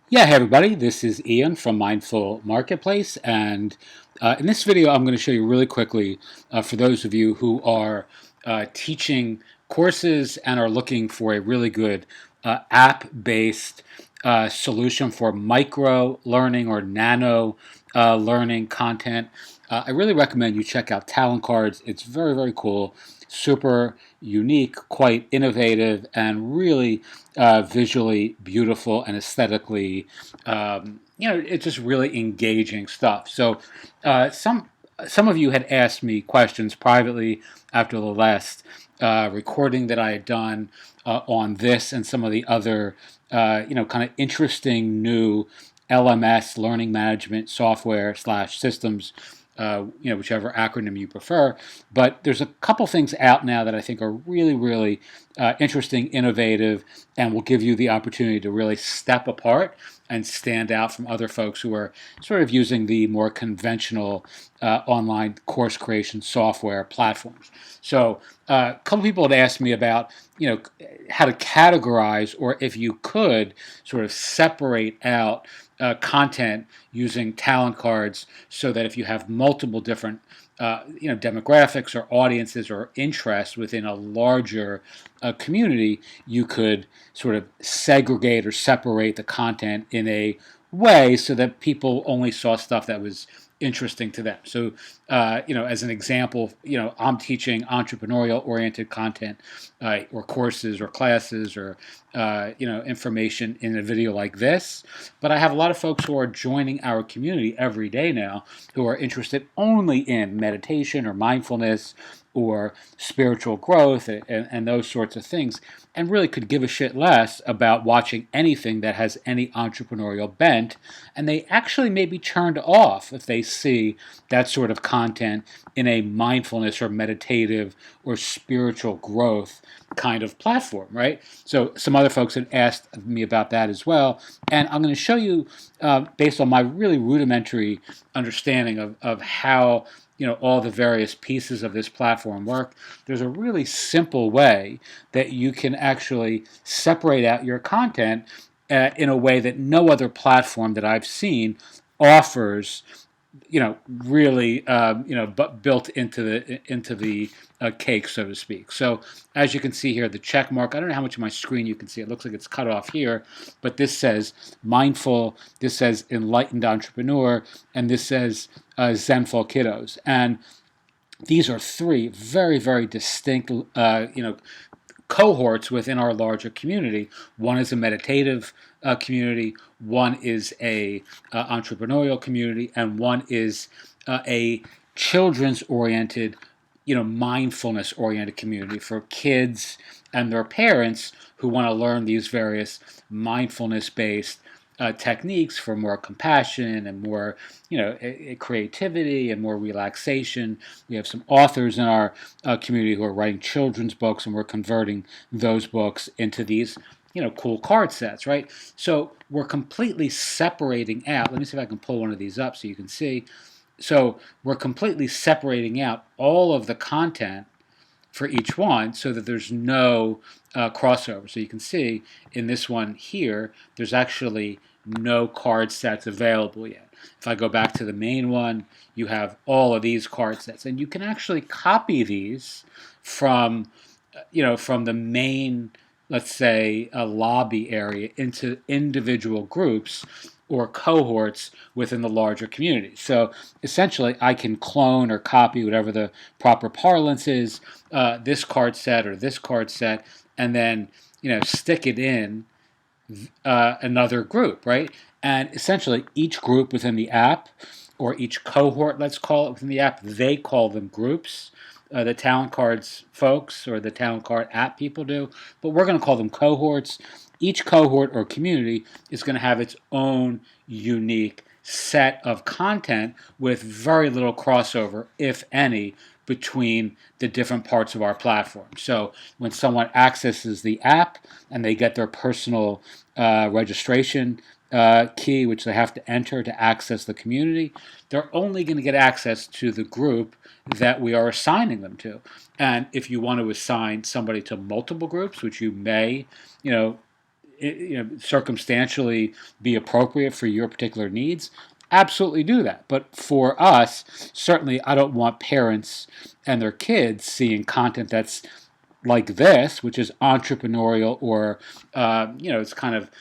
Yeah, hey everybody, this is Ian from Mindful Marketplace, and in this video I'm going to show you really quickly, for those of you who are teaching courses and are looking for a really good app-based solution for micro learning or nano learning content. I really recommend you check out TalentCards. It's very, very cool, super unique, quite innovative, and really visually beautiful and aesthetically, it's just really engaging stuff. So some of you had asked me questions privately after the last recording that I had done on this and some of the other, kind of interesting new LMS, learning management software slash systems, whichever acronym you prefer. But there's a couple things out now that I think are really, really interesting, innovative, and will give you the opportunity to really step apart and stand out from other folks who are sort of using the more conventional online course creation software platforms. So a couple people had asked me about, how to categorize, or if you could sort of separate out content using talent cards, so that if you have multiple different demographics or audiences or interests within a larger community, you could sort of segregate or separate the content in a way so that people only saw stuff that was interesting to them. So, as an example, I'm teaching entrepreneurial-oriented content, or courses, or classes, or information in a video like this. But I have a lot of folks who are joining our community every day now who are interested only in meditation or mindfulness or spiritual growth and those sorts of things, and really could give a shit less about watching anything that has any entrepreneurial bent. And they actually may be turned off if they see that sort of content in a mindfulness or meditative or spiritual growth kind of platform, right? So some other folks had asked me about that as well. And I'm going to show you, based on my really rudimentary understanding of how all the various pieces of this platform work. There's a really simple way that you can actually separate out your content in a way that no other platform that I've seen offers, really, built into the cake, so to speak. So as you can see here, the check mark, I don't know how much of my screen you can see. It looks like it's cut off here, but this says mindful, this says enlightened entrepreneur, and this says Zenful kiddos. And these are three very, very distinct, cohorts within our larger community. One is a meditative community, one is a entrepreneurial community, and one is a children's oriented, mindfulness oriented community for kids and their parents who want to learn these various mindfulness based techniques for more compassion and more, creativity and more relaxation. We have some authors in our community who are writing children's books, and we're converting those books into these, cool card sets, right? So we're completely separating out. Let me see if I can pull one of these up so you can see. So we're completely separating out all of the content for each one so that there's no crossover. So you can see in this one here, there's actually no card sets available yet. If I go back to the main one, you have all of these card sets, and you can actually copy these from, from the main, let's say, a lobby area into individual groups or cohorts within the larger community. So essentially, I can clone or copy whatever the proper parlance is, this card set or this card set, and then stick it in another group, right? And essentially, each group within the app, or each cohort, let's call it, within the app, they call them groups. The Talent Cards folks or the Talent Card app people do, but we're going to call them cohorts. Each cohort or community is going to have its own unique set of content with very little crossover, if any, between the different parts of our platform. So when someone accesses the app and they get their personal registration key, which they have to enter to access the community, they're only going to get access to the group that we are assigning them to. And if you want to assign somebody to multiple groups, which you may, circumstantially be appropriate for your particular needs, absolutely do that. But for us, certainly, I don't want parents and their kids seeing content that's like this, which is entrepreneurial or it's kind of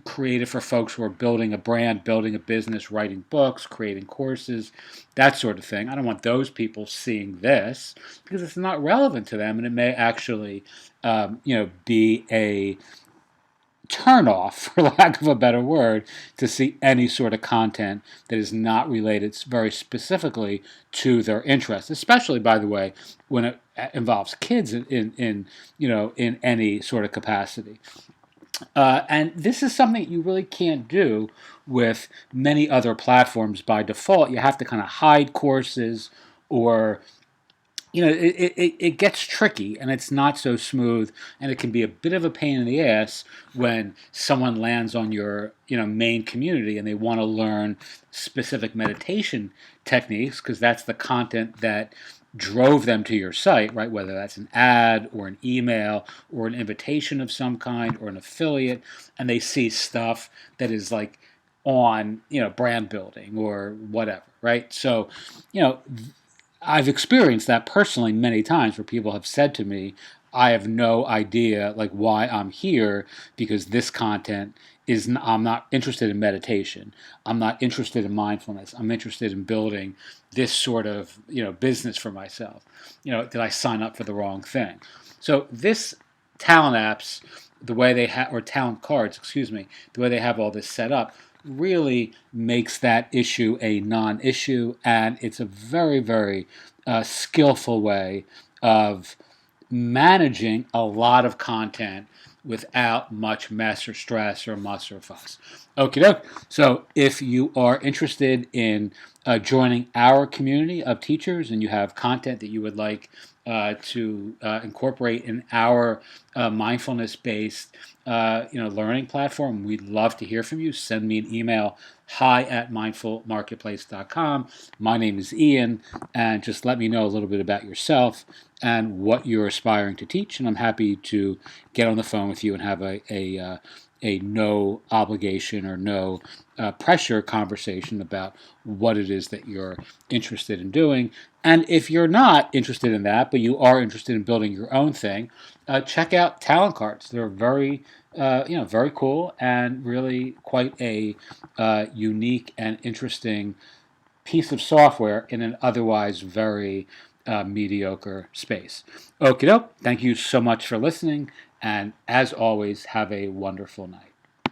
creative for folks who are building a brand, building a business, writing books, creating courses, that sort of thing. I don't want those people seeing this because it's not relevant to them, and it may actually, be a turn off, for lack of a better word, to see any sort of content that is not related very specifically to their interests. Especially, by the way, when it involves kids in any sort of capacity. And this is something you really can't do with many other platforms by default. You have to kind of hide courses, or it gets tricky and it's not so smooth, and it can be a bit of a pain in the ass when someone lands on your main community and they want to learn specific meditation techniques because that's the content that drove them to your site, right? Whether that's an ad or an email or an invitation of some kind or an affiliate, and they see stuff that is like on brand building or whatever, right? So I've experienced that personally many times where people have said to me, I have no idea like why I'm here because this content I'm not interested in meditation. I'm not interested in mindfulness. I'm interested in building this sort of, business for myself. Did I sign up for the wrong thing? So this talent apps, the way they have, or talent cards, excuse me, the way they have all this set up really makes that issue a non-issue, and it's a very, very skillful way of managing a lot of content without much mess or stress or muss or fuss. Okie doke. So if you are interested in joining our community of teachers and you have content that you would like to incorporate in our mindfulness-based learning platform, we'd love to hear from you. Send me an email, hi@mindfulmarketplace.com. My name is Ian, and just let me know a little bit about yourself and what you're aspiring to teach, and I'm happy to get on the phone with you and have a no obligation or no pressure conversation about what it is that you're interested in doing. And if you're not interested in that, but you are interested in building your own thing, check out talent cards. They're very, very cool and really quite a unique and interesting piece of software in an otherwise very mediocre space. Okie doke. Thank you so much for listening, and as always, have a wonderful night.